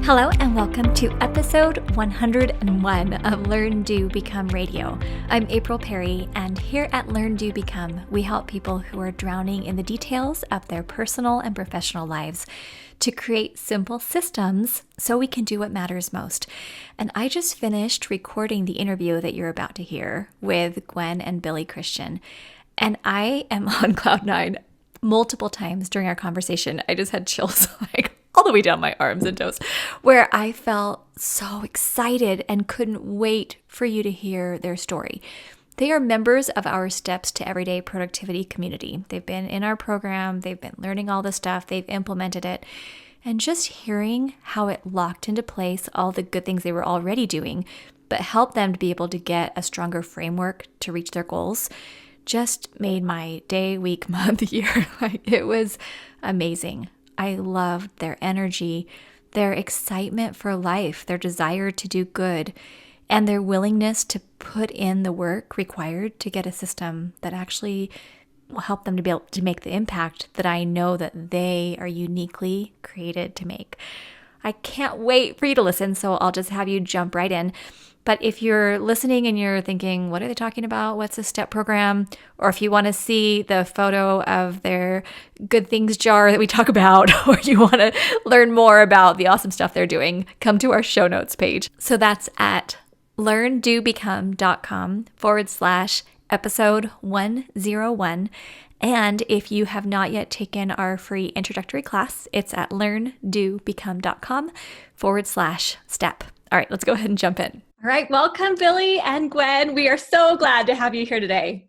Hello and welcome to episode 101 of Learn, Do, Become Radio. I'm April Perry, and here at Learn, Do, Become, we help people who are drowning in the details of their personal and professional lives to create simple systems so we can do what matters most. And I just finished recording the interview that you're about to hear with Gwen and Billy Christian, and I am on cloud nine. Multiple times during our conversation, I just had chills all the way down my arms and toes, where I felt so excited and couldn't wait for you to hear their story. They are members of our Steps to Everyday Productivity community. They've been in our program, they've been learning all the stuff, they've implemented it, and just hearing how it locked into place all the good things they were already doing, but helped them to be able to get a stronger framework to reach their goals, just made my day, week, month, year. It was amazing. I loved their energy, their excitement for life, their desire to do good, and their willingness to put in the work required to get a system that actually will help them to be able to make the impact that I know that they are uniquely created to make. I can't wait for you to listen, so I'll just have you jump right in. But if you're listening and you're thinking, what are they talking about? What's a STEP program? Or if you want to see the photo of their good things jar that we talk about, or you want to learn more about the awesome stuff they're doing, come to our show notes page. So that's at learndobecome.com/episode 101. And if you have not yet taken our free introductory class, it's at learndobecome.com/step. All right, let's go ahead and jump in. All right, welcome, Billy and Gwen. We are so glad to have you here today.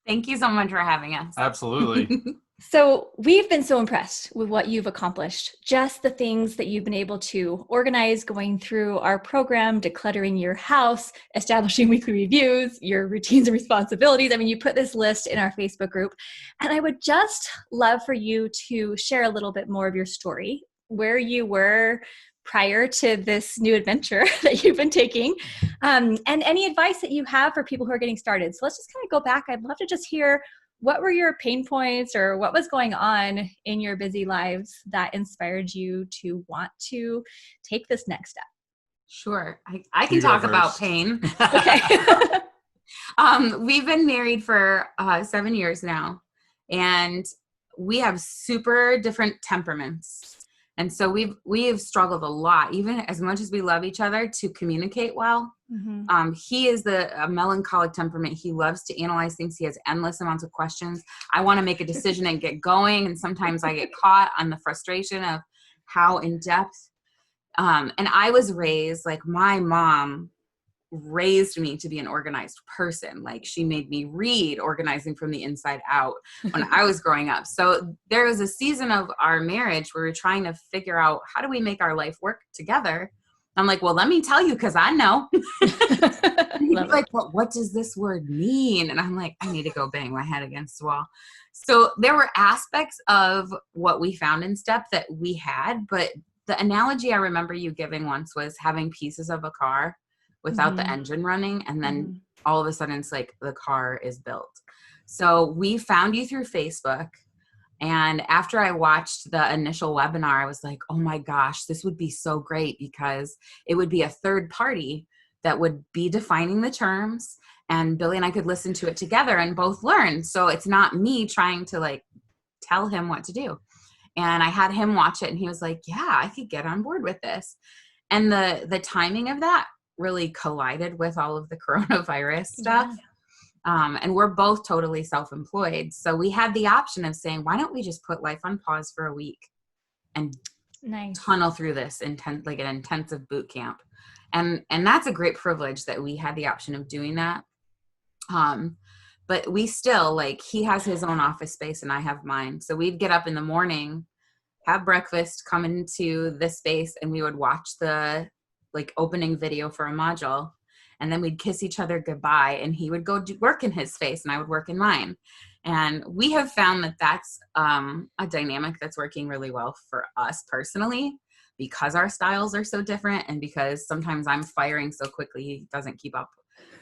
Thank you so much for having us. Absolutely. So we've been so impressed with what you've accomplished, just the things that you've been able to organize going through our program, decluttering your house, establishing weekly reviews, your routines and responsibilities. I mean, you put this list in our Facebook group, and I would just love for you to share a little bit more of your story, where you were prior to this new adventure that you've been taking, and any advice that you have for people who are getting started. So let's just kind of go back. I'd love to just hear, what were your pain points or what was going on in your busy lives that inspired you to want to take this next step? Sure. I can talk about pain. Okay. We've been married for 7 years now, and we have super different temperaments. And so we've struggled a lot, even as much as we love each other, to communicate well. Mm-hmm. He is a melancholic temperament. He loves to analyze things. He has endless amounts of questions. I want to make a decision and get going. And sometimes I get caught on the frustration of how in depth. And I was raised, like, my mom raised me to be an organized person. Like, she made me read Organizing from the Inside Out when I was growing up. So there was a season of our marriage where we were trying to figure out, how do we make our life work together? I'm like, well, let me tell you, because I know. He's like, well, what does this word mean? And I'm like, I need to go bang my head against the wall. So there were aspects of what we found in STEP that we had, but the analogy I remember you giving once was having pieces of a car without the engine running, and then all of a sudden it's like the car is built. So we found you through Facebook, and after I watched the initial webinar, I was like, oh my gosh, this would be so great, because it would be a third party that would be defining the terms, and Billy and I could listen to it together and both learn. So it's not me trying to like tell him what to do. And I had him watch it, and he was like, yeah, I could get on board with this. And the timing of that really collided with all of the coronavirus stuff. Yeah. And we're both totally self-employed. So we had the option of saying, why don't we just put life on pause for a week and tunnel through this like an intensive boot camp. And that's a great privilege that we had the option of doing that. But we still, like, he has his own office space and I have mine. So we'd get up in the morning, have breakfast, come into this space, and we would watch the opening video for a module, and then we'd kiss each other goodbye, and he would go do work in his space and I would work in mine. And we have found that that's a dynamic that's working really well for us personally, because our styles are so different, and because sometimes I'm firing so quickly he doesn't keep up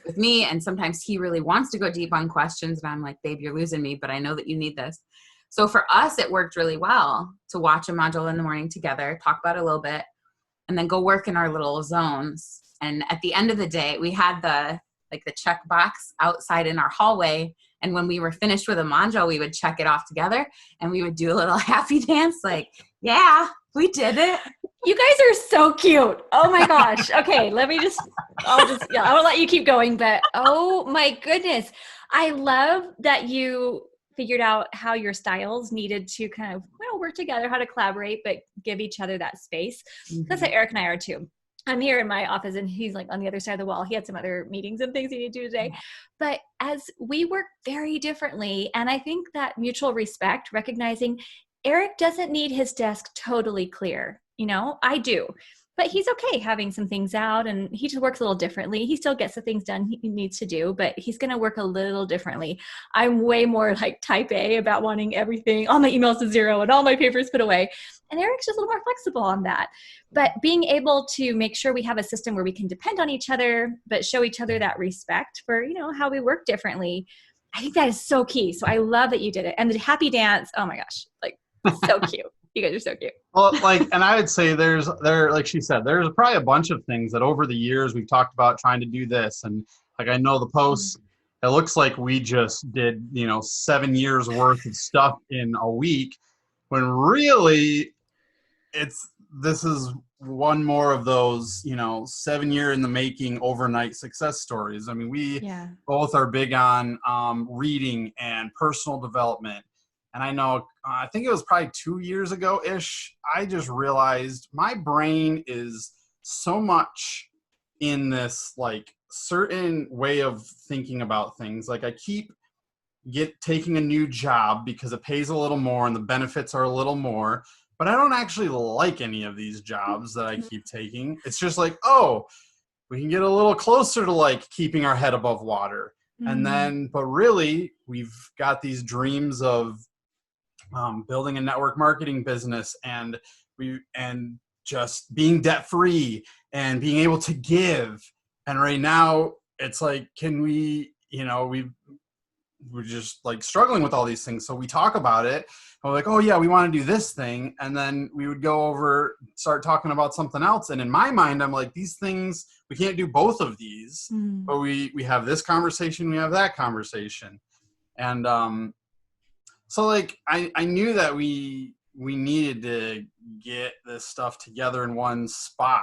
with me, and sometimes he really wants to go deep on questions and I'm like, babe, you're losing me, but I know that you need this. So for us, it worked really well to watch a module in the morning together, talk about it a little bit, and then go work in our little zones. And at the end of the day, we had the check box outside in our hallway. And when we were finished with a mantra, we would check it off together and we would do a little happy dance. Like, yeah, we did it. You guys are so cute. Oh my gosh. Okay. I'll let you keep going, but oh my goodness. I love that you figured out how your styles needed to kind of, work together, how to collaborate, but give each other that space. That's how Eric and I are too. I'm here in my office and he's like on the other side of the wall. He had some other meetings and things he needed to do today. But as we work very differently, and I think that mutual respect, recognizing Eric doesn't need his desk totally clear. I do. But he's okay having some things out, and he just works a little differently. He still gets the things done he needs to do, but he's going to work a little differently. I'm way more like type A about wanting everything, all my emails to zero and all my papers put away. And Eric's just a little more flexible on that. But being able to make sure we have a system where we can depend on each other, but show each other that respect for, how we work differently, I think that is so key. So I love that you did it. And the happy dance, oh my gosh, like so cute. You guys are so cute. Well, and I would say like she said, there's probably a bunch of things that over the years we've talked about trying to do this. And like, I know the posts, it looks like we just did, 7 years worth of stuff in a week, when really this is one more of those, 7 year in the making overnight success stories. I mean, we both are big on reading and personal development. And I know, I think it was probably 2 years ago-ish, I just realized my brain is so much in this like certain way of thinking about things. Like I keep taking a new job because it pays a little more and the benefits are a little more, but I don't actually like any of these jobs that I keep taking. It's just like, oh, we can get a little closer to like keeping our head above water. And then, but really we've got these dreams of building a network marketing business and just being debt free and being able to give. And right now it's like, can we, we're just like struggling with all these things. So we talk about it. And we're like, oh yeah, we want to do this thing. And then we would go over, start talking about something else. And in my mind, I'm like, these things, we can't do both of these, but we have this conversation, we have that conversation. And, so like, I knew that we needed to get this stuff together in one spot,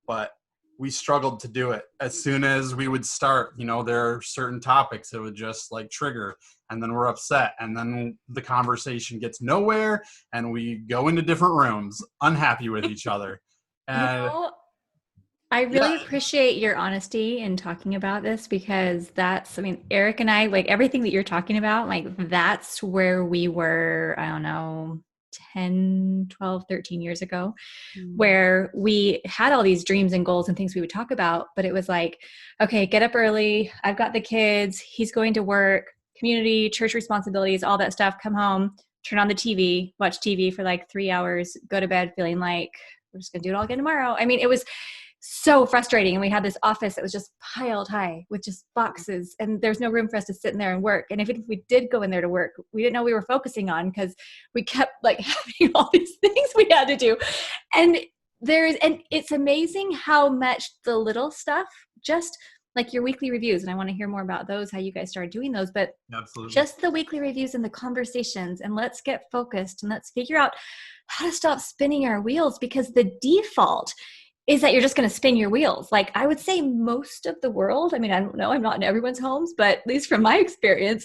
but we struggled to do it. As soon as we would start, there are certain topics that would just like trigger, and then we're upset, and then the conversation gets nowhere, and we go into different rooms, unhappy with each other. And I really appreciate your honesty in talking about this, because Eric and I, like everything that you're talking about, like that's where we were, I don't know, 10, 12, 13 years ago, where we had all these dreams and goals and things we would talk about, but it was like, okay, get up early. I've got the kids. He's going to work, community, church responsibilities, all that stuff. Come home, turn on the TV, watch TV for like 3 hours, go to bed feeling like we're just going to do it all again tomorrow. I mean, it was so frustrating. And we had this office that was just piled high with just boxes, and there's no room for us to sit in there and work. And if we did go in there to work, we didn't know we were focusing on, because we kept like having all these things we had to do. And it's amazing how much the little stuff, just like your weekly reviews, and I want to hear more about those, how you guys started doing those, but absolutely, just the weekly reviews and the conversations, and let's get focused and let's figure out how to stop spinning our wheels, because the default is that you're just going to spin your wheels. Like I would say most of the world, I mean, I don't know, I'm not in everyone's homes, but at least from my experience,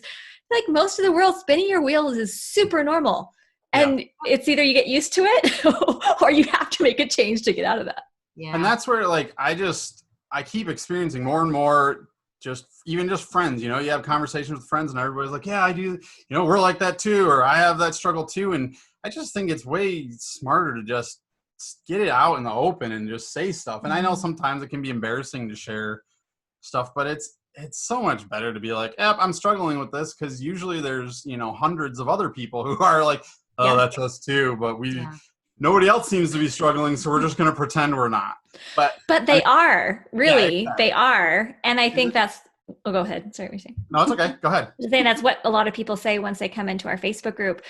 like most of the world, spinning your wheels is super normal. And it's either you get used to it or you have to make a change to get out of that. Yeah. And that's where like, I keep experiencing more and more, even just friends, you have conversations with friends and everybody's like, yeah, I do, we're like that too, or I have that struggle too. And I just think it's way smarter to just get it out in the open and just say stuff. And I know sometimes it can be embarrassing to share stuff, but it's so much better to be like, yep, I'm struggling with this, because usually there's, hundreds of other people who are like, oh, that's us too, but nobody else seems to be struggling, so we're just going to pretend we're not. But they are, really, they are. And I think that's Oh, go ahead. Sorry, what you're saying. No, it's okay. Go ahead. I'm saying that's what a lot of people say once they come into our Facebook group.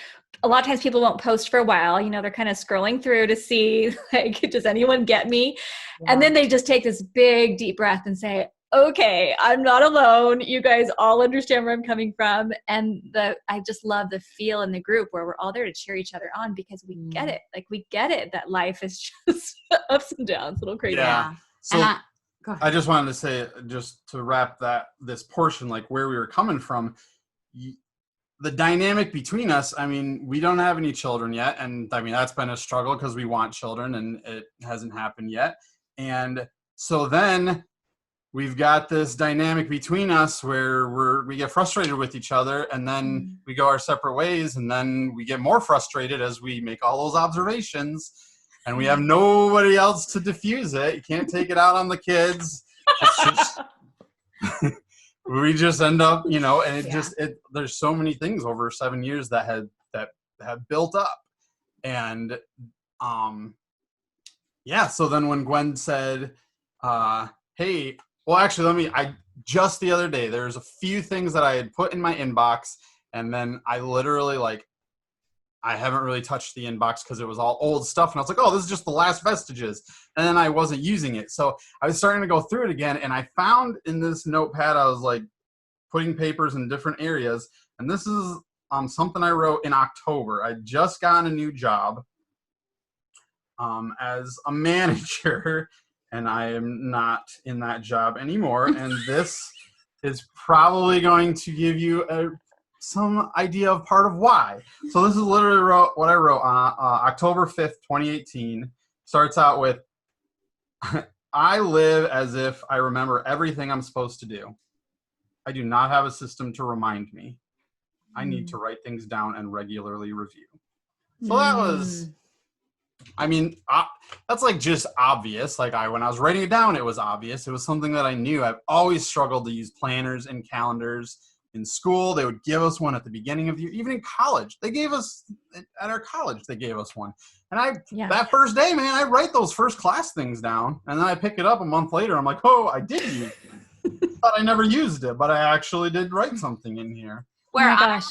A lot of times people won't post for a while. You know, they're kind of scrolling through to see, like, does anyone get me? Yeah. And then they just take this big, deep breath and say, okay, I'm not alone. You guys all understand where I'm coming from. And I just love the feel in the group where we're all there to cheer each other on because we get it. Like, we get it that life is just ups and downs, a little crazy. Yeah. So go ahead. I just wanted to say, just to wrap this portion, like where we were coming from, the dynamic between us, I mean, we don't have any children yet. And I mean, that's been a struggle because we want children and it hasn't happened yet. And so then we've got this dynamic between us where we get frustrated with each other, and then we go our separate ways, and then we get more frustrated as we make all those observations, and we have nobody else to diffuse it. You can't take it out on the kids. We just end up, you know, and there's so many things over 7 years that have built up. And so then when Gwen said, hey, well, actually, just the other day, there's a few things that I had put in my inbox, and then I literally, like, I haven't really touched the inbox because it was all old stuff, and I was like, oh, this is just the last vestiges, and then I wasn't using it. So I was starting to go through it again, and I found in this notepad, I was, like, putting papers in different areas, and this is something I wrote in October. I just got a new job as a manager, and I am not in that job anymore. And this is probably going to give you some idea of part of why. So this is literally what I wrote on October 5th, 2018. Starts out with, I live as if I remember everything I'm supposed to do. I do not have a system to remind me. I need to write things down and regularly review. So that was... I mean, that's like just obvious. Like when I was writing it down, it was obvious. It was something that I knew. I've always struggled to use planners and calendars. In school, they would give us one at the beginning of the year. Even in college, at our college, they gave us one. And that first day, man, I write those first class things down. And then I pick it up a month later. I'm like, oh, I did use it. Thought I never used it, but I actually did write something in here. Where I'm a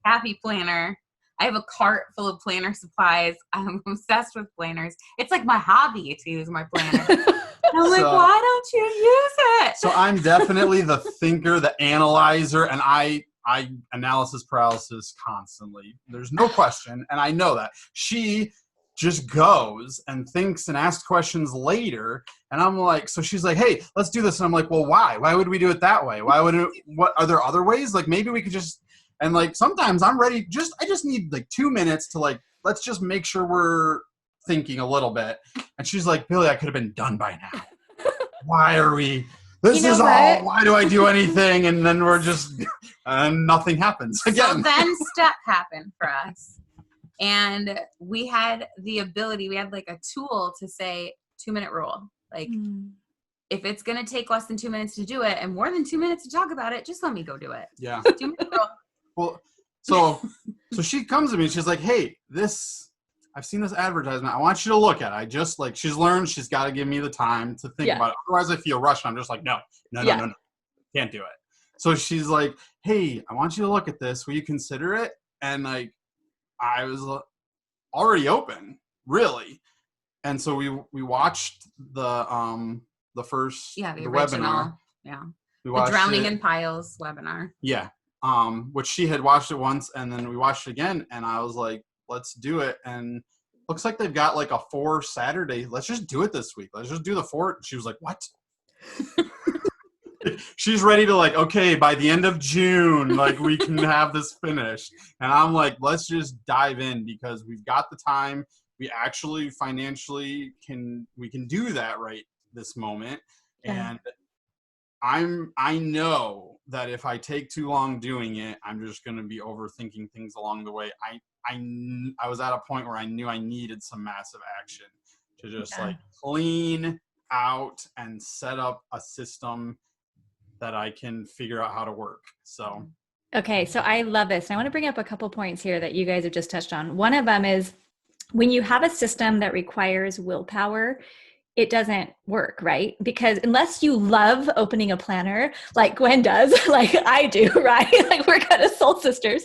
happy planner. I have a cart full of planner supplies. I'm obsessed with planners. It's like my hobby to use my planner. I'm like, why don't you use it? So I'm definitely the thinker, the analyzer, and I analysis paralysis constantly. There's no question, and I know that. She just goes and thinks and asks questions later, and I'm like, so she's like, hey, let's do this. And I'm like, well, why? Why would we do it that way? What are there other ways? Like maybe we could just... And like sometimes I'm ready, I just need like 2 minutes to like, let's just make sure we're thinking a little bit. And she's like, Billy, I could have been done by now. Why are we, why do I do anything? And then and nothing happens again. So then step happened for us. And we had the ability, we had like a tool to say 2-minute rule. Like if it's going to take less than 2 minutes to do it and more than 2 minutes to talk about it, just let me go do it. Yeah. 2-minute rule. Well, so she comes to me and she's like, hey, I've seen this advertisement. I want you to look at it. She's learned she's got to give me the time to think about it. Otherwise I feel rushed. I'm just like, no, can't do it. So she's like, hey, I want you to look at this. Will you consider it? And like, I was already open, really. And so we watched the first the original webinar. Yeah. We the Drowning it. in Piles webinar. Yeah. Which she had watched it once, and then we watched it again, and I was like, let's do it. And looks like they've got like a 4 Saturday. Let's just do it this week. Let's just do the 4. She was like, what? She's ready to like, okay, by the end of June, like we can have this finished. And I'm like, let's just dive in because we've got the time. We actually financially we can do that right this moment. And I know that if I take too long doing it, I'm just going to be overthinking things along the way. I was at a point where I knew I needed some massive action to just like clean out and set up a system that I can figure out how to work. So. Okay. So I love this. I want to bring up a couple points here that you guys have just touched on. One of them is when you have a system that requires willpower, it doesn't work, right? Because unless you love opening a planner, like Gwen does, like I do, right? Like we're kind of soul sisters.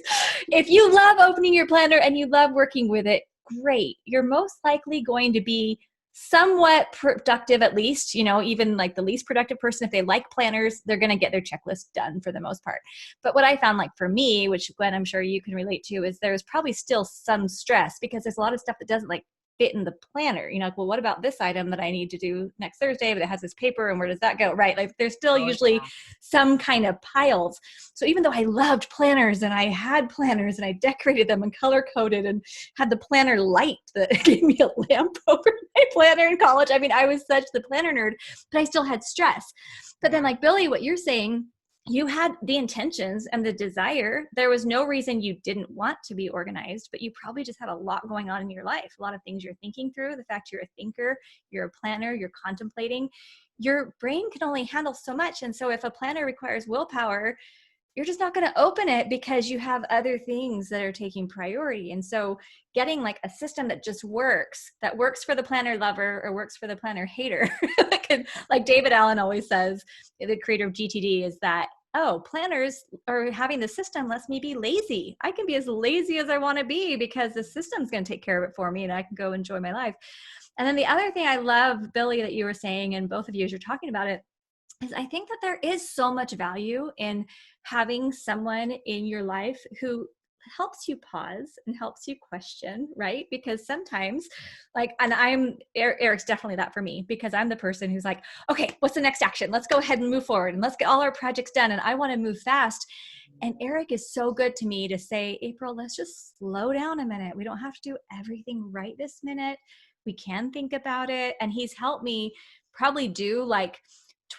If you love opening your planner and you love working with it, great. You're most likely going to be somewhat productive, at least, even like the least productive person, if they like planners, they're going to get their checklist done for the most part. But what I found, like for me, which Gwen, I'm sure you can relate to, is there's probably still some stress because there's a lot of stuff that doesn't like fit in the planner. Like, well, what about this item that I need to do next Thursday, but it has this paper and where does that go? Right. Like there's still usually some kind of piles. So even though I loved planners and I had planners and I decorated them and color coded and had the planner light that gave me a lamp over my planner in college. I mean, I was such the planner nerd, but I still had stress. But then like Billy, what you're saying, you had the intentions and the desire. There was no reason you didn't want to be organized, but you probably just had a lot going on in your life, a lot of things you're thinking through. The fact you're a thinker, you're a planner, you're contemplating, your brain can only handle so much. And so if a planner requires willpower, you're just not going to open it because you have other things that are taking priority. And so getting like a system that just works, that works for the planner lover or works for the planner hater. Like David Allen always says, the creator of GTD, is that, oh, planners are having the system lets me be lazy. I can be as lazy as I want to be because the system's going to take care of it for me and I can go enjoy my life. And then the other thing I love, Billy, that you were saying, and both of you as you're talking about it, is I think that there is so much value in having someone in your life who helps you pause and helps you question, right? Because sometimes and Eric's definitely that for me, because I'm the person who's like, okay, what's the next action? Let's go ahead and move forward and let's get all our projects done. And I want to move fast. And Eric is so good to me to say, April, let's just slow down a minute. We don't have to do everything right this minute. We can think about it. And he's helped me probably do like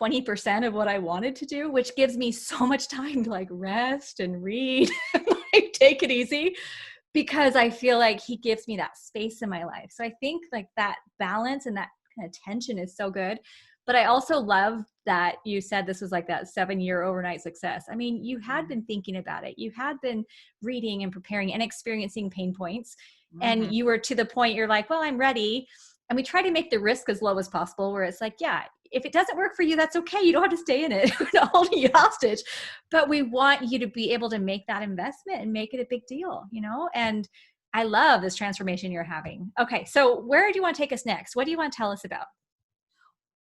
20% of what I wanted to do, which gives me so much time to like rest and read and like take it easy, because I feel like he gives me that space in my life. So I think like that balance and that kind of tension is so good. But I also love that you said this was like that 7-year overnight success. I mean, you had been thinking about it. You had been reading and preparing and experiencing pain points. And you were to the point you're like, well, I'm ready. And we try to make the risk as low as possible, where it's like, yeah, if it doesn't work for you, that's okay. You don't have to stay in it. We're not holding you hostage. But we want you to be able to make that investment and make it a big deal, And I love this transformation you're having. Okay, so where do you want to take us next? What do you want to tell us about?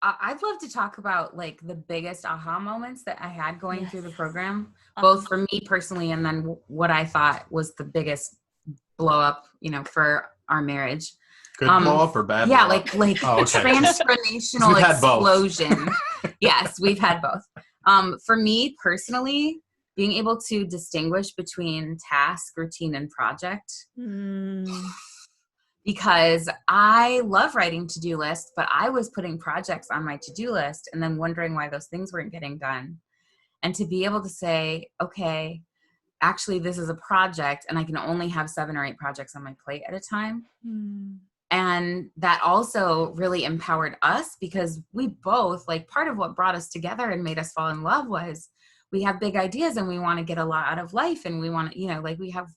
I'd love to talk about like the biggest aha moments that I had going through the program, both for me personally and then what I thought was the biggest blow up, for our marriage. Good blow up or bad? Yeah, blow up? like transformational explosion. Yes, we've had both. For me personally, being able to distinguish between task, routine, and project. Because I love writing to-do lists, but I was putting projects on my to-do list and then wondering why those things weren't getting done. And to be able to say, okay, actually this is a project and I can only have 7 or 8 projects on my plate at a time. And that also really empowered us, because we both, like, part of what brought us together and made us fall in love was we have big ideas and we want to get a lot out of life. And we want to, we have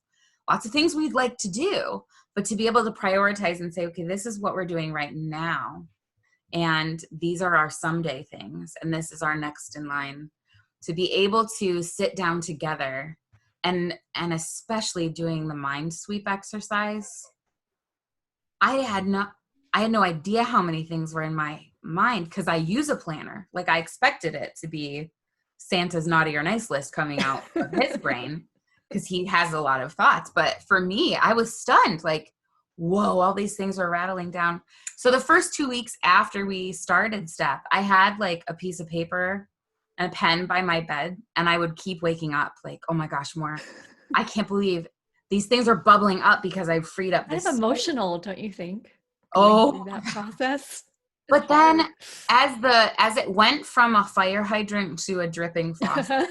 lots of things we'd like to do, but to be able to prioritize and say, okay, this is what we're doing right now. And these are our someday things. And this is our next in line. To be able to sit down together and especially doing the mind sweep exercise. I had no idea how many things were in my mind, because I use a planner. Like, I expected it to be Santa's naughty or nice list coming out of his brain, because he has a lot of thoughts. But for me, I was stunned, like, whoa, all these things were rattling down. So the first 2 weeks after we started STEP, I had like a piece of paper and a pen by my bed, and I would keep waking up like, oh my gosh, more. I can't believe these things are bubbling up because I've freed up this. Kind of emotional, don't you think? That process. But then as it went from a fire hydrant to a dripping faucet,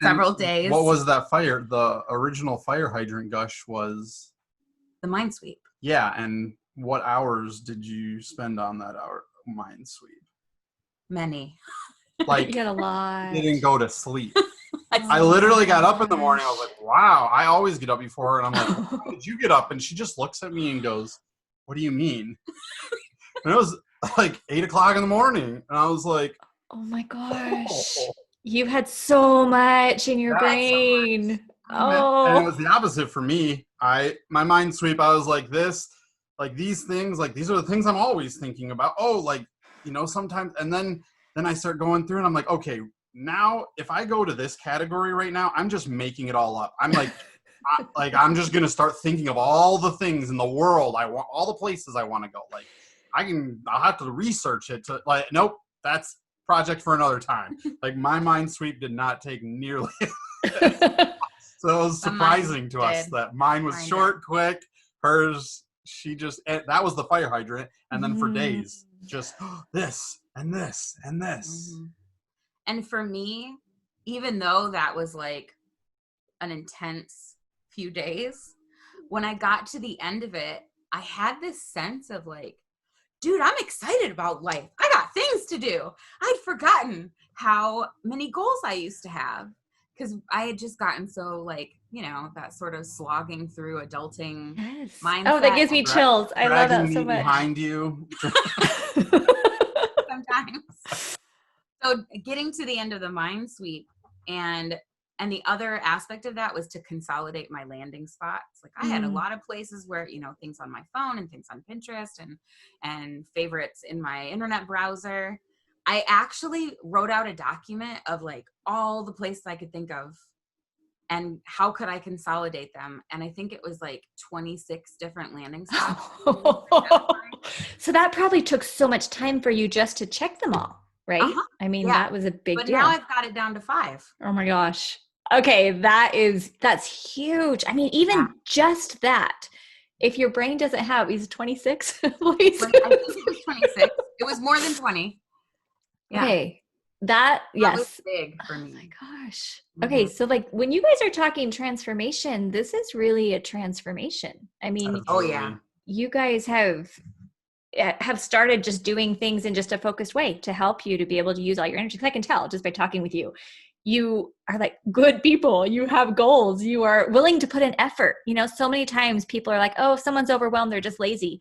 several days. What was that fire? The original fire hydrant gush was the mind sweep. Yeah, and what hours did you spend on that mind sweep? Many. Like, you got a lot. You didn't go to sleep. I literally got up in the morning. I was like, wow, I always get up before her. And I'm like, how did you get up? And she just looks at me and goes, what do you mean? And it was like 8:00 in the morning. And I was like, Oh my gosh. You had so much in your brain. And it was the opposite for me. My mind sweep, I was like these things, like these are the things I'm always thinking about. Oh, like, sometimes, and then I start going through and I'm like, okay, now if I go to this category right now, I'm just making it all up. I'm like, I'm just going to start thinking of all the things in the world I want, all the places I want to go. Like I'll have to research it to like, nope, that's project for another time. Like my mind sweep did not take nearly. So it was surprising to us that mine was short, quick. Hers, that was the fire hydrant. And then for days, just this and this and this. Mm-hmm. And for me, even though that was like an intense few days, when I got to the end of it, I had this sense of like, dude, I'm excited about life. I got things to do. I'd forgotten how many goals I used to have because I had just gotten so like, that sort of slogging through adulting mindset. Oh, that gives me chills. I love that so much. Behind you. Sometimes. So getting to the end of the mind sweep and the other aspect of that was to consolidate my landing spots. Like I had a lot of places where, things on my phone and things on Pinterest and favorites in my internet browser. I actually wrote out a document of like all the places I could think of and how could I consolidate them. And I think it was like 26 different landing spots. So that probably took so much time for you just to check them all, right? Uh-huh. I mean, that was a big deal. But now I've got it down to 5. Oh my gosh. Okay. That's huge. I mean, even just that, if your brain doesn't have, is 26? I think it was 26. It was more than 20. Yeah. Okay. That was big for me. Oh my gosh. Okay. So like when you guys are talking transformation, this is really a transformation. I mean, you guys have started just doing things in just a focused way to help you to be able to use all your energy. I can tell just by talking with you. You are like good people. You have goals. You are willing to put in effort. So many times people are like, oh, if someone's overwhelmed, they're just lazy.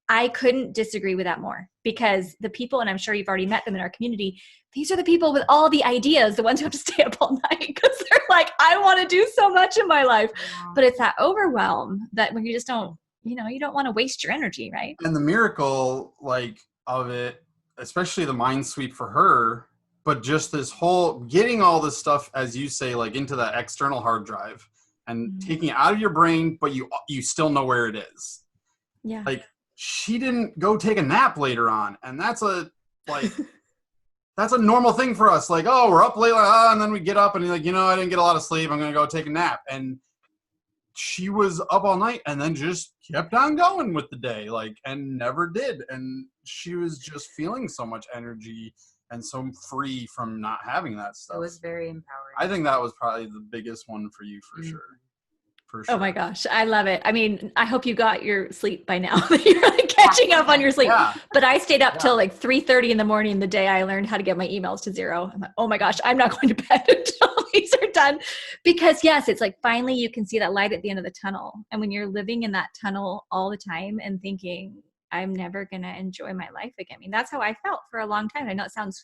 I couldn't disagree with that more because the people, and I'm sure you've already met them in our community, these are the people with all the ideas, the ones who have to stay up all night because they're like, I want to do so much in my life. Yeah. But it's that overwhelm that when you just don't, you don't want to waste your energy, right? And the miracle of it, especially the mind sweep for her, but just this whole getting all this stuff, as you say, like into that external hard drive and taking it out of your brain, but you still know where it is. Yeah. Like she didn't go take a nap later on. And that's that's a normal thing for us. Like, oh, we're up late, and then we get up and you're like, I didn't get a lot of sleep. I'm going to go take a nap. And she was up all night and then just kept on going with the day, and never did. And she was just feeling so much energy and so free from not having that stuff. It was very empowering. I think that was probably the biggest one for you for sure. For sure. Oh my gosh. I love it. I mean, I hope you got your sleep by now. You're like catching up on your sleep. Yeah. But I stayed up till like 3:30 in the morning the day I learned how to get my emails to 0. I'm like, oh my gosh, I'm not going to bed until these are done. Because yes, it's like finally you can see that light at the end of the tunnel. And when you're living in that tunnel all the time and thinking, I'm never going to enjoy my life again. I mean, that's how I felt for a long time. I know it sounds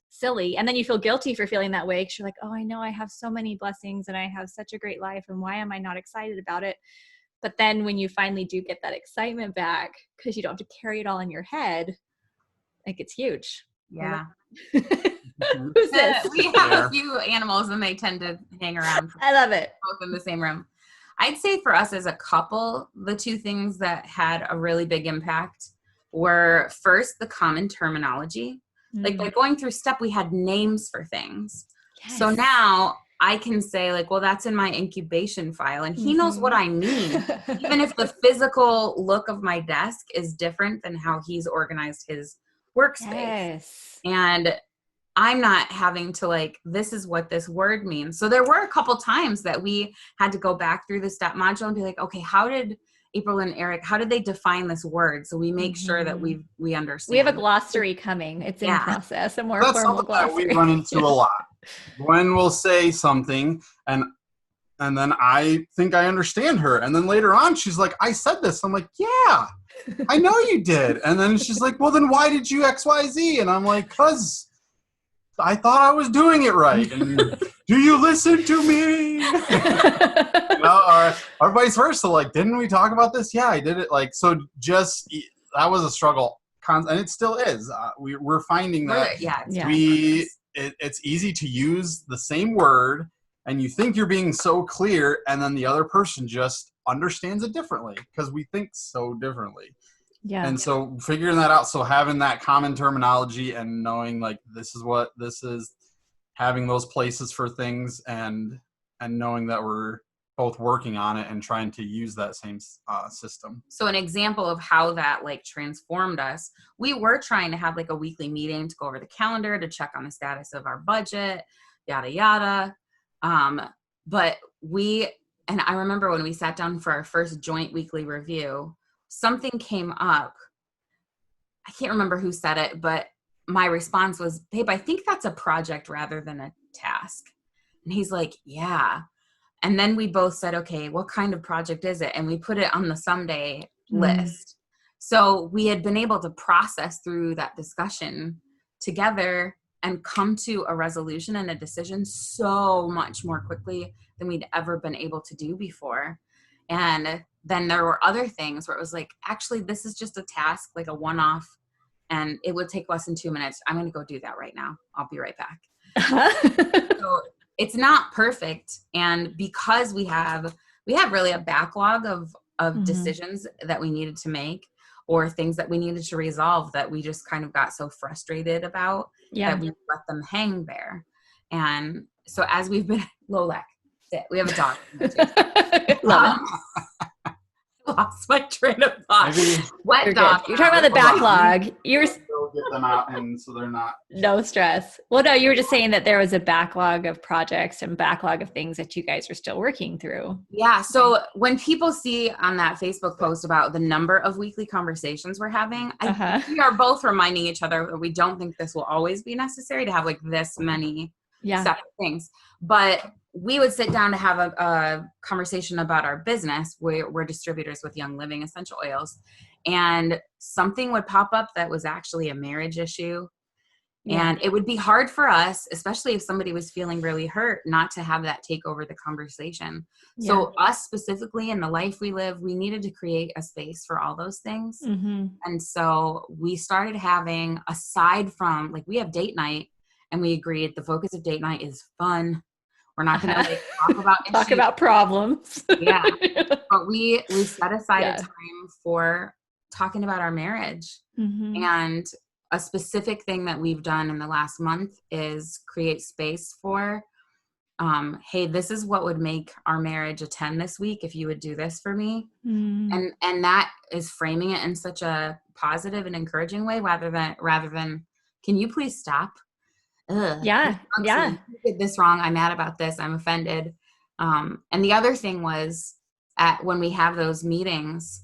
silly. And then you feel guilty for feeling that way because you're like, oh, I know I have so many blessings and I have such a great life. And why am I not excited about it? But then when you finally do get that excitement back, because you don't have to carry it all in your head, like it's huge. Yeah. Who's this? We have a few animals and they tend to hang around. I love it. Both in the same room. I'd say for us as a couple, the two things that had a really big impact were first the common terminology. Like by going through STEP, we had names for things. Yes. So now I can say like, well, that's in my incubation file. And he knows what I mean. Even if the physical look of my desk is different than how he's organized his workspace. Yes. And I'm not having to like, this is what this word means. So there were a couple times that we had to go back through the STEP module and be like, okay, how did April and Eric, how did they define this word? So we make sure that we understand. We have a glossary coming. It's in process, a more formal glossary. That we run into a lot. Gwen will say something and then I think I understand her. And then later on, she's like, I said this. I'm like, yeah. I know you did. And then she's like, well, then why did you XYZ? And I'm like, because I thought I was doing it right. And do you listen to me? Or vice versa. Like, didn't we talk about this? Yeah, I did it. Like, so just, that was a struggle. And it still is. We're finding that it's easy to use the same word and you think you're being so clear, and then the other person just understands it differently because we think so differently. Yeah. And so figuring that out, so having that common terminology and knowing like this is what this is, having those places for things, and knowing that we're both working on it and trying to use that same system. So an example of how that like transformed us, we were trying to have like a weekly meeting to go over the calendar, to check on the status of our budget, yada, yada. But and I remember when we sat down for our first joint weekly review, something came up. I can't remember who said it, but my response was, babe, I think that's a project rather than a task. And he's like, yeah. And then we both said, okay, what kind of project is it? And we put it on the someday list. So we had been able to process through that discussion together and come to a resolution and a decision so much more quickly than we'd ever been able to do before. And then there were other things where it was like, actually, this is just a task, like a one-off, and it would take less than 2 minutes. I'm going to go do that right now. I'll be right back. So it's not perfect. And because we have really a backlog of decisions that we needed to make, or things that we needed to resolve that we just kind of got so frustrated about that we let them hang there. And so as we've been, Lolek, sit. We have a dog. Love it. Lost my train of thought. Wet dog. You're talking about the backlog. You were get them out, and so they're not. No stress. Well, no, you were just saying that there was a backlog of projects and backlog of things that you guys are still working through. Yeah. So when people see on that Facebook post about the number of weekly conversations we're having, we are both reminding each other that we don't think this will always be necessary to have like this many separate things. But we would sit down to have a conversation about our business. We're distributors with Young Living essential oils, and something would pop up that was actually a marriage issue. And it would be hard for us, especially if somebody was feeling really hurt, not to have that take over the conversation. So us specifically in the life we live, we needed to create a space for all those things. And so we started having, aside from like, we have date night, and we agreed the focus of date night is fun. We're not going to like talk about issues. Talk about problems. But we set aside a time for talking about our marriage. And a specific thing that we've done in the last month is create space for, hey, this is what would make our marriage a 10 this week if you would do this for me. And that is framing it in such a positive and encouraging way rather than can you please stop? You did this wrong. I'm mad about this. I'm offended. And the other thing was when we have those meetings,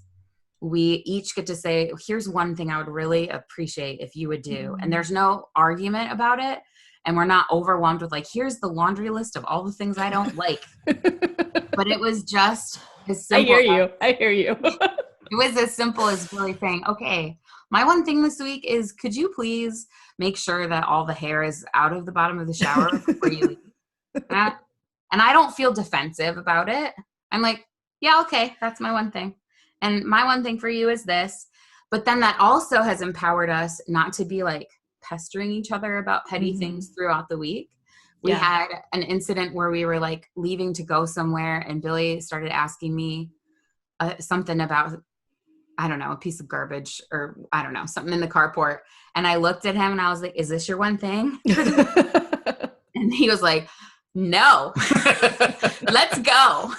we each get to say, here's one thing I would really appreciate if you would do. And there's no argument about it. And we're not overwhelmed with like, here's the laundry list of all the things I don't like. But it was just as simple. I hear you. It was as simple as really saying, okay, my one thing this week is, could you please make sure that all the hair is out of the bottom of the shower before you leave? And I don't feel defensive about it. I'm like, yeah, okay, that's my one thing. And my one thing for you is this. But then that also has empowered us not to be like pestering each other about petty things throughout the week. We had an incident where we were like leaving to go somewhere, and Billy started asking me something about, I don't know, a piece of garbage or I don't know, something in the carport. And I looked at him and I was like, is this your one thing? And he was like, no, let's go.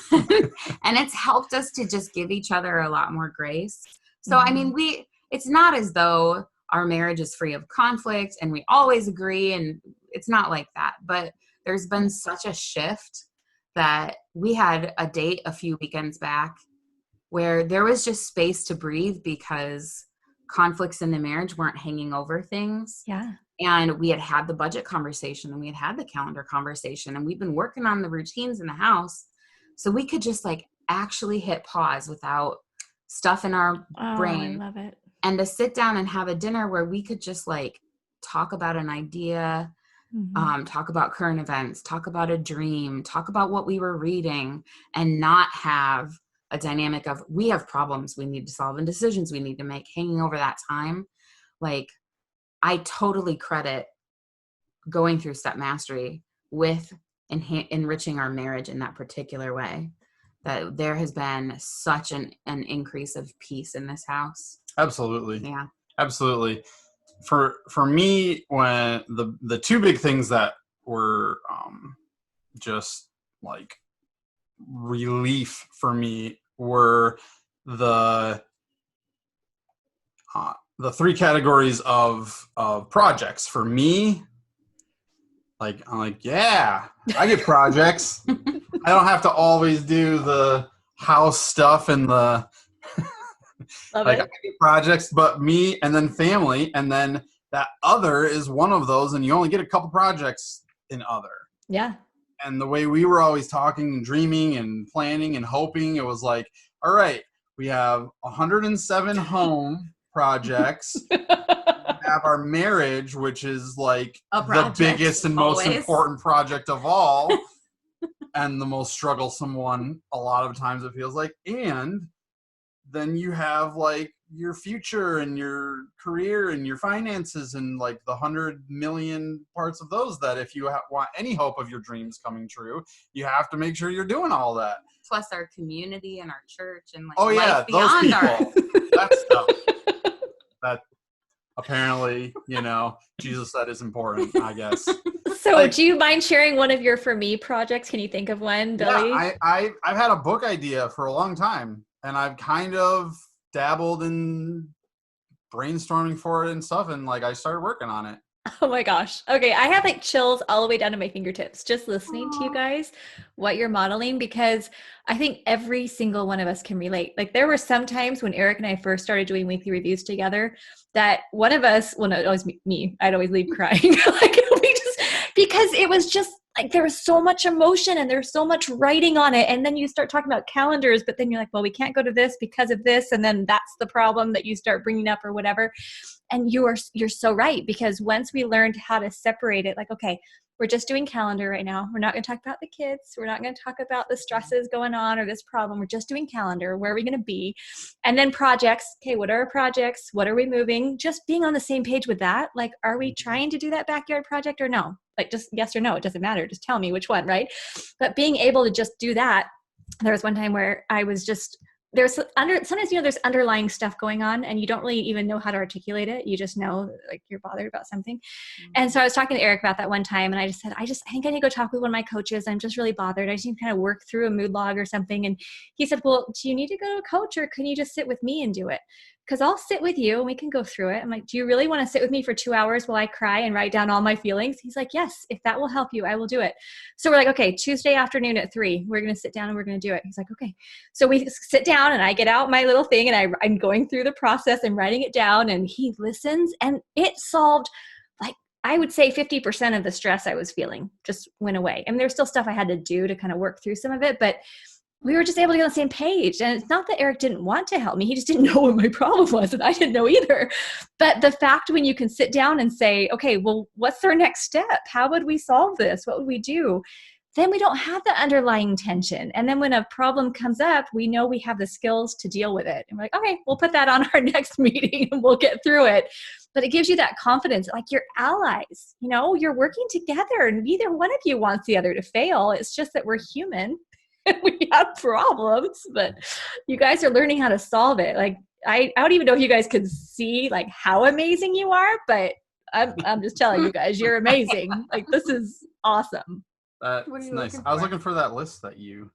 And it's helped us to just give each other a lot more grace. So, I mean, it's not as though our marriage is free of conflict and we always agree, and it's not like that. But there's been such a shift that we had a date a few weekends back where there was just space to breathe because conflicts in the marriage weren't hanging over things. And we had the budget conversation, and we had the calendar conversation, and we've been working on the routines in the house. So we could just like actually hit pause without stuff in our brain. I love it. And to sit down and have a dinner where we could just like talk about an idea, talk about current events, talk about a dream, talk about what we were reading, and not have a dynamic of we have problems we need to solve and decisions we need to make hanging over that time. Like, I totally credit going through Step Mastery with enriching our marriage in that particular way. That there has been such an increase of peace in this house. Absolutely. Yeah. Absolutely. For me, when the two big things that were just like relief for me were the three categories of projects. For me, like, I'm like, yeah, I get projects. I don't have to always do the house stuff and the like, I get projects, but me and then family, and then that other is one of those, and you only get a couple projects in other. Yeah. And the way we were always talking and dreaming and planning and hoping, it was like, all right, we have 107 home projects. We have our marriage, which is like the biggest and most important project of all. And the most strugglesome one a lot of times, it feels like. And then you have like your future and your career and your finances and like the 100 million parts of those that if you want any hope of your dreams coming true, you have to make sure you're doing all that. Plus our community and our church and like life beyond those people. That stuff. That apparently, Jesus said is important, I guess. So do you mind sharing one of your For Me projects? Can you think of one, Billy? Yeah, I've had a book idea for a long time, and I've kind of dabbled in brainstorming for it and stuff, and like I started working on it. Oh my gosh. Okay, I have like chills all the way down to my fingertips just listening to you guys, what you're modeling, because I think every single one of us can relate. Like there were some times when Eric and I first started doing weekly reviews together that one of us, well, no, it was me, I'd always leave crying. Because it was just like there was so much emotion and there's so much writing on it. And then you start talking about calendars, but then you're like, well, we can't go to this because of this. And then that's the problem that you start bringing up or whatever. And you're so right, because once we learned how to separate it, like, okay, we're just doing calendar right now. We're not going to talk about the kids. We're not going to talk about the stresses going on or this problem. We're just doing calendar. Where are we going to be? And then projects. Okay, what are our projects? What are we moving? Just being on the same page with that. Like, are we trying to do that backyard project or no? Like, just yes or no. It doesn't matter. Just tell me which one, right? But being able to just do that. There was one time where I was just, sometimes, there's underlying stuff going on and you don't really even know how to articulate it. You just know like you're bothered about something. Mm-hmm. And so I was talking to Eric about that one time and I just said, I think I need to go talk with one of my coaches. I'm just really bothered. I just need to kind of work through a mood log or something. And he said, well, do you need to go to a coach or can you just sit with me and do it? Because I'll sit with you and we can go through it. I'm like, do you really want to sit with me for 2 hours while I cry and write down all my feelings? He's like, yes, if that will help you, I will do it. So we're like, okay, Tuesday afternoon at 3, we're going to sit down and we're going to do it. He's like, okay. So we sit down and I get out my little thing and I'm going through the process and writing it down and he listens and it solved like, I would say 50% of the stress I was feeling just went away. And there's still stuff I had to do to kind of work through some of it, but we were just able to get on the same page. And it's not that Eric didn't want to help me. He just didn't know what my problem was. And I didn't know either. But the fact when you can sit down and say, okay, well, what's our next step? How would we solve this? What would we do? Then we don't have the underlying tension. And then when a problem comes up, we know we have the skills to deal with it. And we're like, okay, we'll put that on our next meeting and we'll get through it. But it gives you that confidence, like you're allies, you're working together and neither one of you wants the other to fail. It's just that we're human. We have problems, but you guys are learning how to solve it. Like I don't even know if you guys can see like how amazing you are, but I'm just telling you guys, you're amazing. Like this is awesome. That's nice. I was looking for that list that you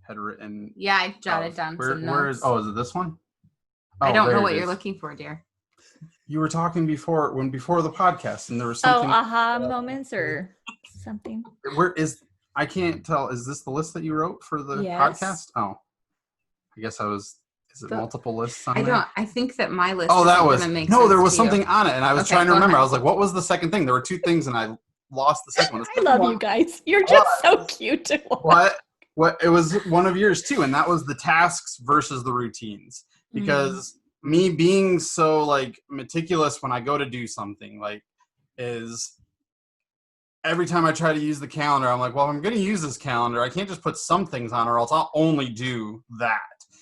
had written. Yeah, I jotted down some notes. Is it this one? Oh, I don't know what you're looking for, dear. You were talking before the podcast, and there was something. Oh, aha moments or something. I can't tell. Is this the list that you wrote for the podcast? Oh, I guess is it multiple lists on there? I think that my list there was something on it, and I was trying to remember. Ahead. I was like, what was the second thing? There were two things, and I lost the second one. I love you guys. You're just so cute to watch. What? it was one of yours too, and that was the tasks versus the routines. Because me being so like meticulous when I go to do something, like, is every time I try to use the calendar, I'm like, well, if I'm going to use this calendar, I can't just put some things on, or else I'll only do that.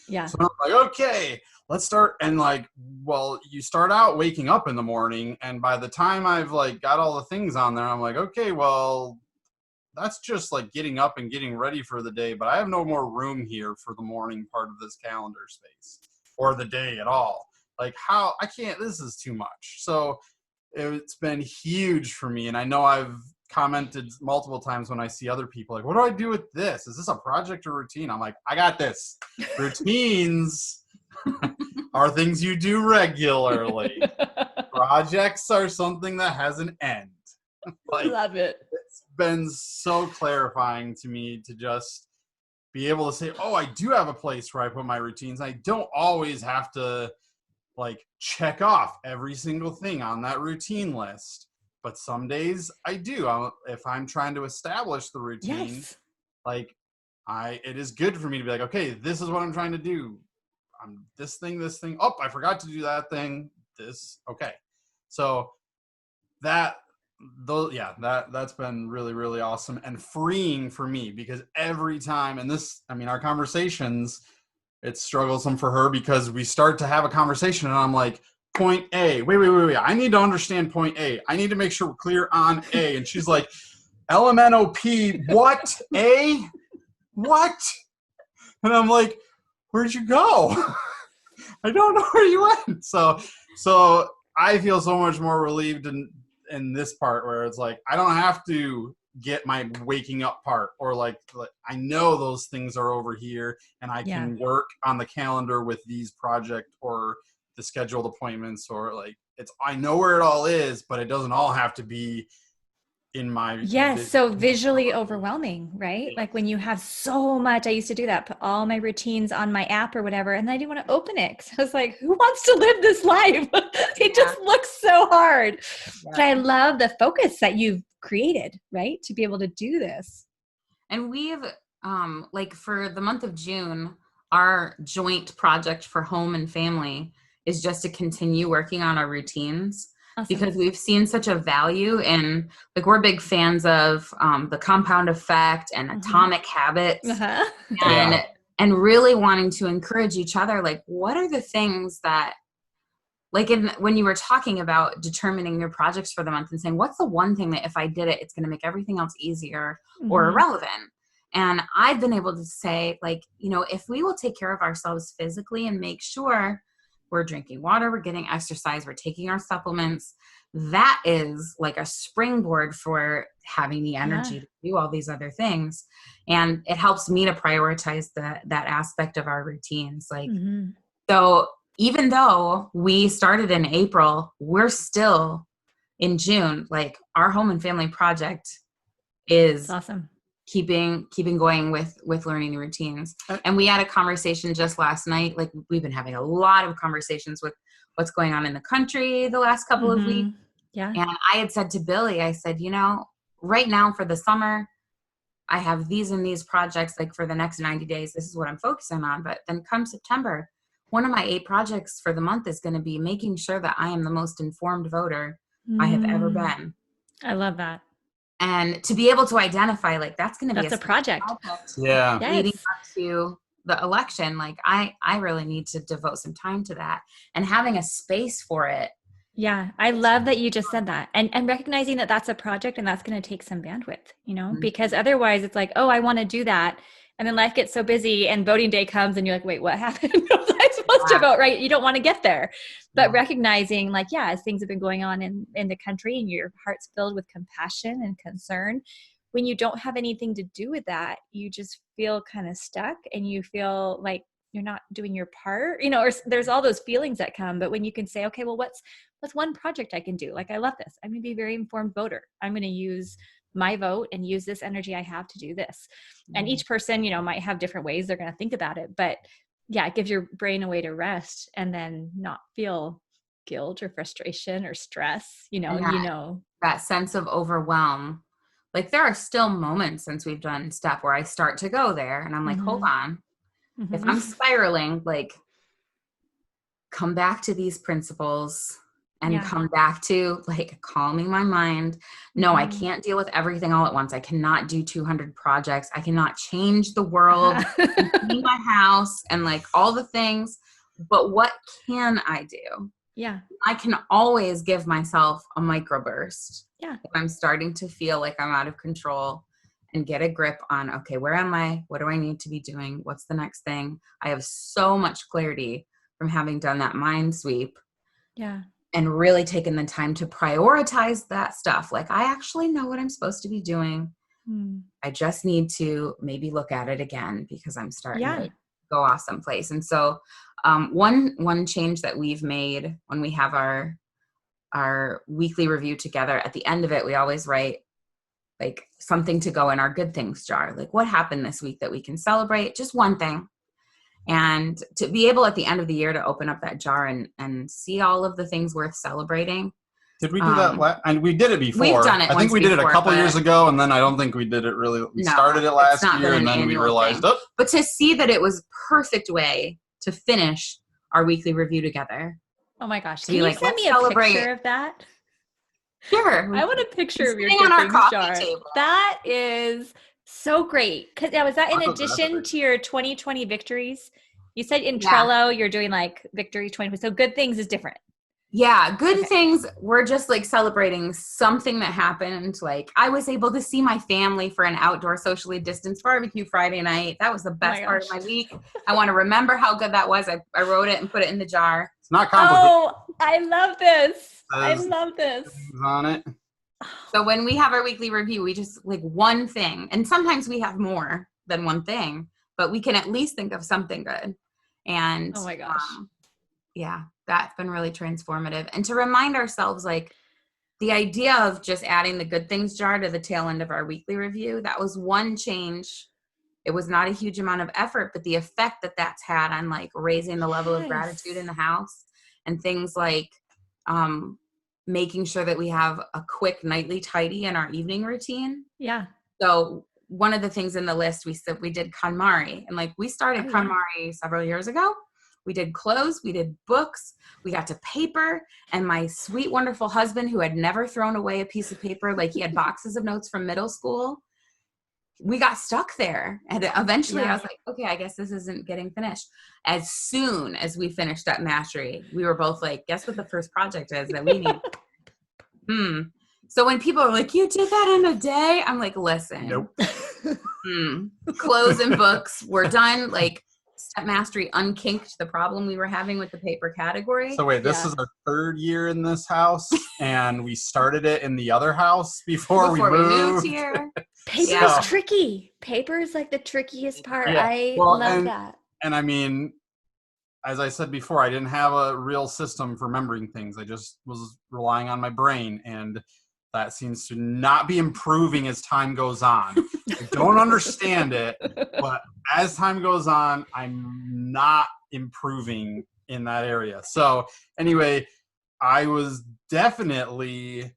Yeah. So I'm like, okay, let's start. And like, well, you start out waking up in the morning, and by the time I've like got all the things on there, I'm like, okay, well, that's just like getting up and getting ready for the day, but I have no more room here for the morning part of this calendar space or the day at all. Like, how I can't, this is too much. So it's been huge for me. And I know I've commented multiple times when I see other people like, what do I do with this? Is this a project or routine? I'm like, I got this. Routines are things you do regularly. Projects are something that has an end. Like, love it. It's been so clarifying to me to just be able to say, oh, I do have a place where I put my routines. I don't always have to like check off every single thing on that routine list. But some days I do. If I'm trying to establish the routine, Yes. like it is good for me to be like, okay, this is what I'm trying to do. This thing. Oh, I forgot to do that thing. Okay. So that's been really, really awesome and freeing for me, because every time, and our conversations, it's strugglesome for her because we start to have a conversation and I'm like, point A, wait. I need to understand point A. I need to make sure we're clear on A. And she's like, LMNOP, what? A? What? And I'm like, where'd you go? I don't know where you went. So I feel so much more relieved in this part where it's like, I don't have to get my waking up part, or like I know those things are over here and I can work on the calendar with these project or the scheduled appointments, or like I know where it all is, but it doesn't all have to be in my so visually overwhelming, right? Like when you have so much, I used to do that, put all my routines on my app or whatever, and then I didn't want to open it because I was like, who wants to live this life? It just looks so hard. But I love the focus that you've created, right, to be able to do this. And we've like for the month of June, our joint project for home and family is just to continue working on our routines. Awesome. Because we've seen such a value in, like, we're big fans of the compound effect and atomic habits, and really wanting to encourage each other. Like, what are the things that, like, when you were talking about determining your projects for the month and saying, what's the one thing that if I did it, it's going to make everything else easier or irrelevant? And I've been able to say, like, if we will take care of ourselves physically and make sure we're drinking water, we're getting exercise, we're taking our supplements, that is like a springboard for having the energy to do all these other things. And it helps me to prioritize that aspect of our routines. Like, so even though we started in April, we're still in June. Like, our home and family project is awesome. Keeping going with learning the routines. And we had a conversation just last night. Like, we've been having a lot of conversations with what's going on in the country the last couple of weeks. Yeah. And I had said to Billy, I said, right now for the summer, I have these and these projects, like for the next 90 days, this is what I'm focusing on. But then come September, one of my 8 projects for the month is going to be making sure that I am the most informed voter I have ever been. I love that. And to be able to identify, like, that's going to be a project. Leading up to the election. Like, I really need to devote some time to that and having a space for it. Yeah. I love that you just said that, and recognizing that that's a project and that's going to take some bandwidth, because otherwise it's like, oh, I want to do that. And then life gets so busy and voting day comes and you're like, wait, what happened? Was I supposed to vote, right? You don't want to get there. But recognizing, like, as things have been going on in the country and your heart's filled with compassion and concern, when you don't have anything to do with that, you just feel kind of stuck and you feel like you're not doing your part, or there's all those feelings that come. But when you can say, okay, well, what's one project I can do? Like, I love this. I'm going to be a very informed voter. I'm going to use my vote and use this energy I have to do this. And each person, might have different ways they're going to think about it, but it gives your brain a way to rest and then not feel guilt or frustration or stress, that sense of overwhelm. Like there are still moments since we've done step where I start to go there and I'm like, hold on. If I'm spiraling, like come back to these principles and come back to like calming my mind. No, I can't deal with everything all at once. I cannot do 200 projects. I cannot change the world, and clean my house and like all the things. But what can I do? Yeah. I can always give myself a microburst. Yeah. If I'm starting to feel like I'm out of control and get a grip on, okay, where am I? What do I need to be doing? What's the next thing? I have so much clarity from having done that mind sweep. Yeah. And really taken the time to prioritize that stuff. Like, I actually know what I'm supposed to be doing. I just need to maybe look at it again because I'm starting to go off someplace. And so one change that we've made when we have our weekly review together, at the end of it, we always write like something to go in our good things jar. Like what happened this week that we can celebrate? Just one thing. And to be able at the end of the year to open up that jar and see all of the things worth celebrating. Did we do that? And we did it before. We've done it. I think we did it a couple years ago, and then I don't think we did it really. We started it last year, and then we realized, But to see that it was a perfect way to finish our weekly review together. Oh my gosh. Can you send me a picture of that? Sure. I want a picture of your good things jar. Table. That is so great. Because was that in addition to your 2020 victories? You said in Trello you're doing like victory 20. So good things is different. Yeah, good things. We're just like celebrating something that happened. Like I was able to see my family for an outdoor socially distanced barbecue Friday night. That was the best part of my week. I want to remember how good that was. I wrote it and put it in the jar. It's not complicated. Oh, I love this. I love this. On it. So when we have our weekly review, we just like one thing. And sometimes we have more than one thing, but we can at least think of something good. And oh my gosh. Yeah, that's been really transformative. And to remind ourselves, like the idea of just adding the good things jar to the tail end of our weekly review, that was one change. It was not a huge amount of effort, but the effect that that's had on like raising the level of gratitude in the house and things like making sure that we have a quick nightly tidy in our evening routine. Yeah. So one of the things in the list, we said we did KonMari, and like we started KonMari several years ago. We did clothes, we did books, we got to paper, and my sweet, wonderful husband who had never thrown away a piece of paper, like he had boxes of notes from middle school, we got stuck there. And eventually I was like, okay, I guess this isn't getting finished. As soon as we finished up Mastery, we were both like, guess what the first project is that we need? So when people are like, you did that in a day? I'm like, listen. Nope. Clothes and books, we're done. Like, Step Mastery unkinked the problem we were having with the paper category. So wait, this is our third year in this house, and we started it in the other house before we moved here. Paper is tricky. Paper is like the trickiest part. I love that. And I mean, as I said before, I didn't have a real system for remembering things. I just was relying on my brain, and that seems to not be improving as time goes on. I don't understand it, but as time goes on, I'm not improving in that area. So anyway, I was definitely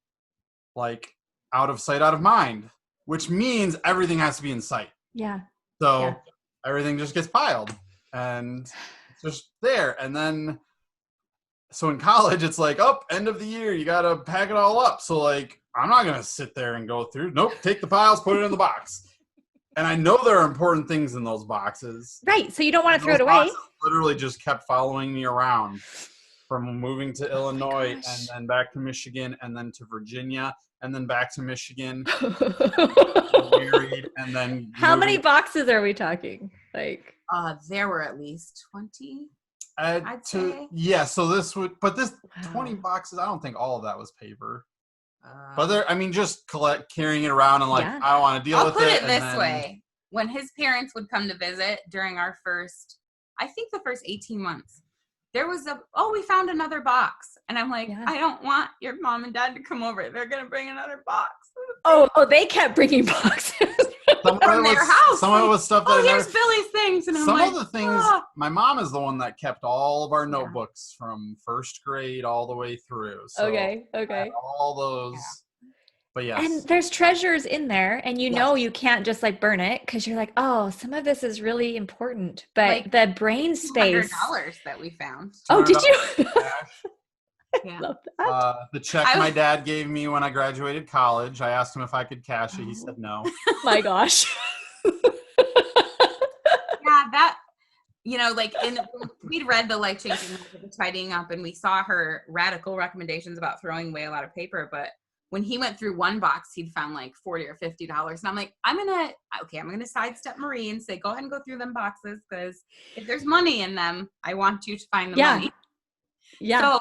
like out of sight, out of mind, which means everything has to be in sight. Yeah. So everything just gets piled and it's just there. And then, so in college, it's like, end of the year, you got to pack it all up. So like, I'm not going to sit there and go through. Nope. Take the piles, put it in the box. And I know there are important things in those boxes. Right. So you don't want to throw it away. Literally just kept following me around from moving to Illinois and then back to Michigan and then to Virginia and then back to Michigan. Married and then how many boxes are we talking? Like there were at least 20. I'd say. Yeah. So this 20 boxes. I don't think all of that was paper. But there, I mean, just carrying it around and like, I don't want to deal with it. I'll put it this way. When his parents would come to visit during our first 18 months, there was we found another box. And I'm like, I don't want your mom and dad to come over. They're going to bring another box. Oh, they kept bringing boxes. From their house. Some of it was stuff that here's Billy's things. And I'm some like, of the things, my mom is the one that kept all of our notebooks from first grade all the way through. So okay. all those. But yes. And there's treasures in there, and you know Yes. you can't just like burn it because you're like, oh, some of this is really important. But Like the brain space. $200 that we found. Oh, did you? Cash. Yeah. Love that. The check my dad gave me when I graduated college, I asked him if I could cash it. He said no. My gosh. Yeah, that, like we'd read the Life Changing Life of the Tidying Up, and we saw her radical recommendations about throwing away a lot of paper. But when he went through one box, he'd found like $40 or $50. And I'm like, I'm going to sidestep Marie and say, go ahead and go through them boxes. Because if there's money in them, I want you to find the money. Yeah. So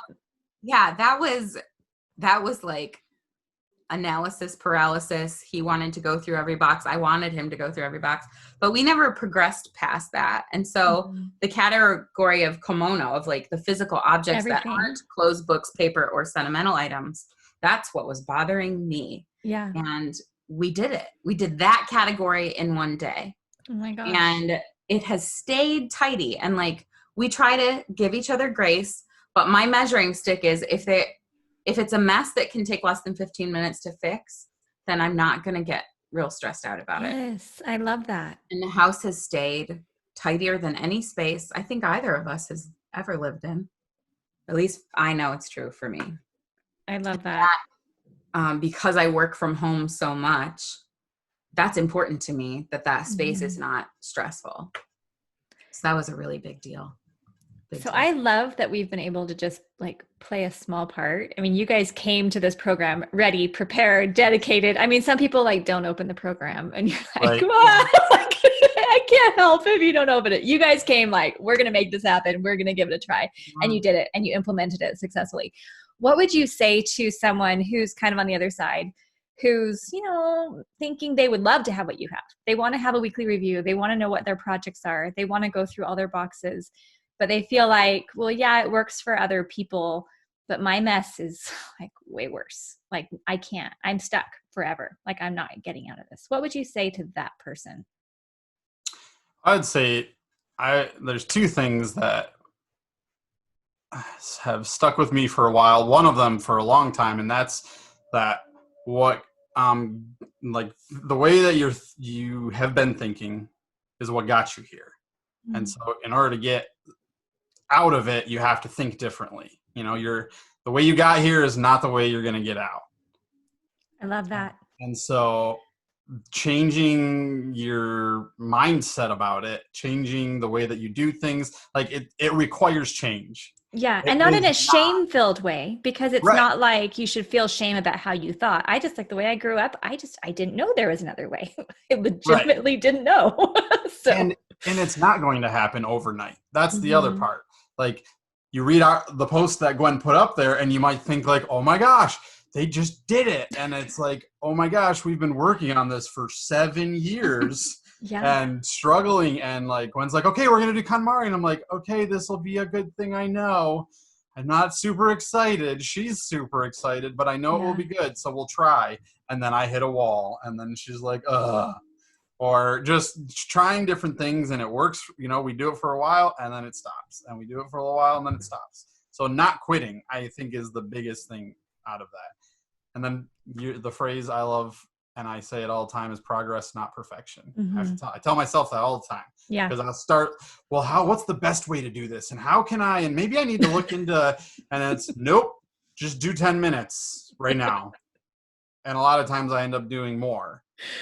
yeah, that was like analysis paralysis. He wanted to go through every box. I wanted him to go through every box, but we never progressed past that. And so the category of kimono, of like the physical objects that aren't clothes, books, paper, or sentimental items, that's what was bothering me. Yeah. And we did it. We did that category in one day. Oh my gosh. And it has stayed tidy. And like, we try to give each other grace, but my measuring stick is if it's a mess that can take less than 15 minutes to fix, then I'm not going to get real stressed out about it. Yes, I love that. And the house has stayed tidier than any space I think either of us has ever lived in. At least I know it's true for me. I love that. Because I work from home so much, that's important to me, that space is not stressful. So that was a really big deal. So I love that we've been able to just like play a small part. I mean, you guys came to this program ready, prepared, dedicated. I mean, some people like don't open the program and you're like, Right. like, I can't help if you don't open it. You guys came like, we're going to make this happen. We're going to give it a try. And you did it and you implemented it successfully. What would you say to someone who's kind of on the other side, who's, thinking they would love to have what you have? They want to have a weekly review. They want to know what their projects are. They want to go through all their boxes. But they feel like, well, yeah, it works for other people, but my mess is like way worse. Like I can't, I'm stuck forever. Like I'm not getting out of this. What would you say to that person? I'd say there's two things that have stuck with me for a while. One of them for a long time, and that's that like the way that you have been thinking is what got you here. Mm-hmm. And so in order to get out of it, you have to think differently. The way you got here is not the way you're going to get out. I love that. And so changing your mindset about it, changing the way that you do things, like it requires change. Yeah. And not in a shame-filled way, because it's not like you should feel shame about how you thought. I just like the way I grew up. I didn't know there was another way. I legitimately didn't know. So. And it's not going to happen overnight. That's the other part. Like you read the post that Gwen put up there and you might think like, oh my gosh, they just did it. And it's like, oh my gosh, we've been working on this for 7 years and struggling. And like, Gwen's like, okay, we're going to do KonMari. And I'm like, okay, this will be a good thing. I know I'm not super excited. She's super excited, but I know it will be good. So we'll try. And then I hit a wall and then she's like, ugh. Or just trying different things and it works. We do it for a while and then it stops. And we do it for a little while and then it stops. So not quitting, I think, is the biggest thing out of that. And then the phrase I love, and I say it all the time, is progress, not perfection. Mm-hmm. I tell myself that all the time. Yeah. Because I'll start, what's the best way to do this? And how can I, and maybe I need to look into, and it's, nope, just do 10 minutes right now. And a lot of times I end up doing more.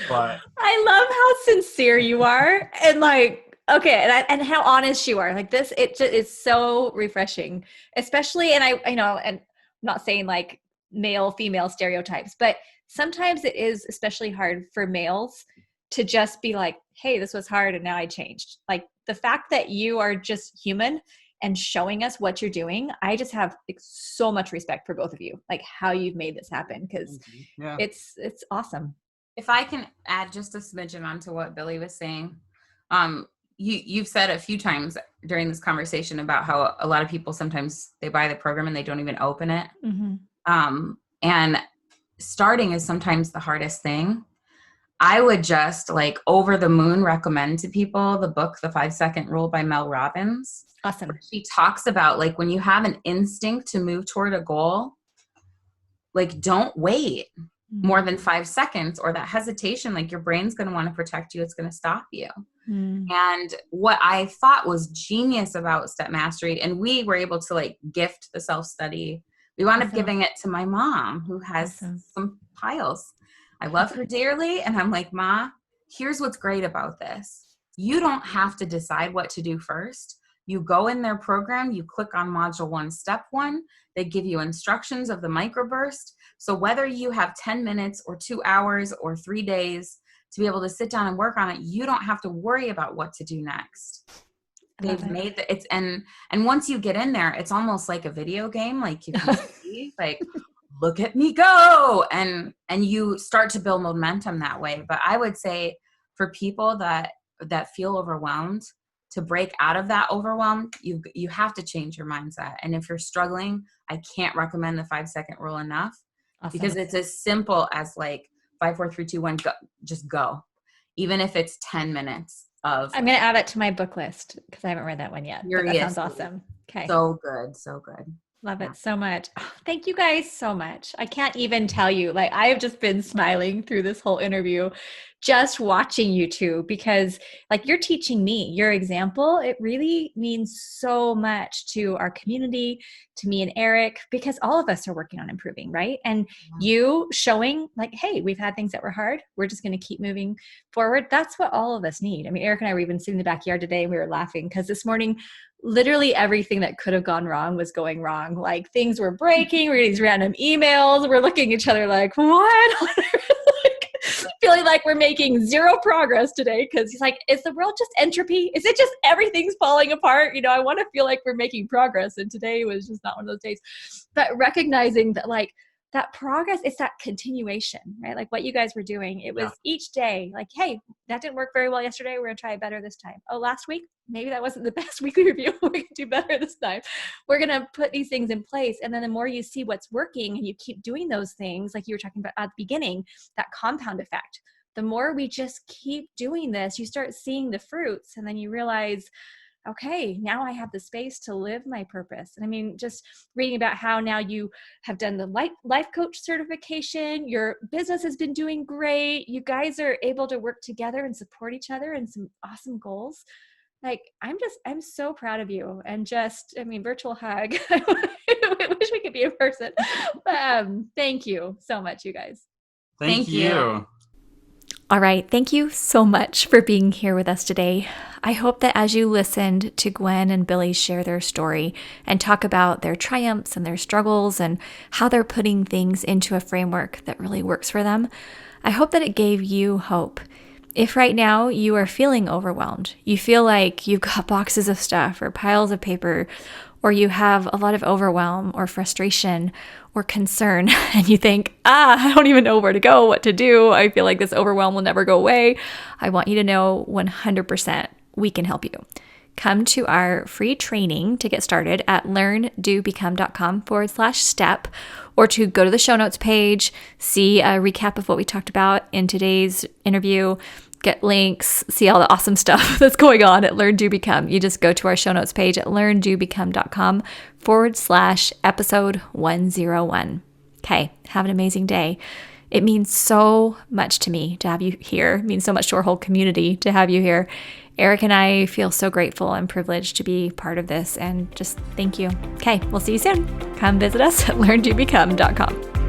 But I love how sincere you are, and like, okay, and how honest you are. Like this, it just is so refreshing, especially. And and I'm not saying like male, female stereotypes, but sometimes it is especially hard for males to just be like, hey, this was hard and now I changed. Like the fact that you are just human and showing us what you're doing, I just have like, so much respect for both of you, like how you've made this happen, because it's awesome. If I can add just a smidgen onto what Billy was saying, you've said a few times during this conversation about how a lot of people sometimes they buy the program and they don't even open it. Mm-hmm. And starting is sometimes the hardest thing. I would just like over the moon recommend to people the book, The 5-Second Rule by Mel Robbins. Awesome. She talks about like when you have an instinct to move toward a goal, like don't wait. more than 5 seconds, or that hesitation, like your brain's going to want to protect you. It's going to stop you. And what I thought was genius about Step Mastery, and we were able to like gift the self-study. We wound up giving it to my mom, who has some piles. I love her dearly. And I'm like, Ma, here's what's great about this. You don't have to decide what to do first. You go in their program, you click on module 1, step 1, they give you instructions of the microburst. So whether you have 10 minutes or 2 hours or 3 days to be able to sit down and work on it, you don't have to worry about what to do next. They've made it's, and once you get in there, it's almost like a video game. Like you can see, like, look at me go. And you start to build momentum that way. But I would say for people that feel overwhelmed, to break out of that overwhelm, you have to change your mindset. And if you're struggling, I can't recommend the 5-second rule enough, because it's as simple as like 5, 4, 3, 2, 1, go. Just go. Even if it's 10 minutes of. I'm going to add it to my book list because I haven't read that one yet. That sounds awesome. Okay. So good. So good. Love it so much. Oh, thank you guys so much. I can't even tell you, like, I have just been smiling through this whole interview, just watching you two, because like you're teaching me your example. It really means so much to our community, to me and Eric, because all of us are working on improving, right? And you showing like, hey, we've had things that were hard. We're just going to keep moving forward. That's what all of us need. I mean, Eric and I were even sitting in the backyard today and we were laughing because this morning, literally everything that could have gone wrong was going wrong. Like things were breaking. We're getting these random emails. We're looking at each other like, what? Like, feeling like we're making zero progress today. Cause he's like, is the world just entropy? Is it just everything's falling apart? You know, I want to feel like we're making progress. And today was just not one of those days. But recognizing that like, that progress, it's that continuation, right? Like what you guys were doing, it was each day like, hey, that didn't work very well yesterday. We're going to try it better this time. Oh, last week, maybe that wasn't the best weekly review. We're going to do better this time. We're going to put these things in place. And then the more you see what's working and you keep doing those things, like you were talking about at the beginning, that compound effect, the more we just keep doing this, you start seeing the fruits and then you realize, okay, now I have the space to live my purpose. And I mean, just reading about how now you have done the life coach certification, your business has been doing great. You guys are able to work together and support each other in some awesome goals. Like, I'm so proud of you. And just, I mean, virtual hug. I wish we could be in person. Thank you so much, you guys. Thank you. All right. Thank you so much for being here with us today. I hope that as you listened to Gwen and Billy share their story and talk about their triumphs and their struggles and how they're putting things into a framework that really works for them, I hope that it gave you hope. If right now you are feeling overwhelmed, you feel like you've got boxes of stuff or piles of paper, or you have a lot of overwhelm or frustration or concern, and you think, I don't even know where to go, what to do. I feel like this overwhelm will never go away. I want you to know 100% we can help you. Come to our free training to get started at learndobecome.com/step, or to go to the show notes page, see a recap of what we talked about in today's interview, get links, see all the awesome stuff that's going on at Learn, Do, Become. You just go to our show notes page at learndobecome.com/episode 101. Okay, have an amazing day. It means so much to me to have you here. It means so much to our whole community to have you here. Eric and I feel so grateful and privileged to be part of this, and just thank you. Okay, we'll see you soon. Come visit us at learndobecome.com.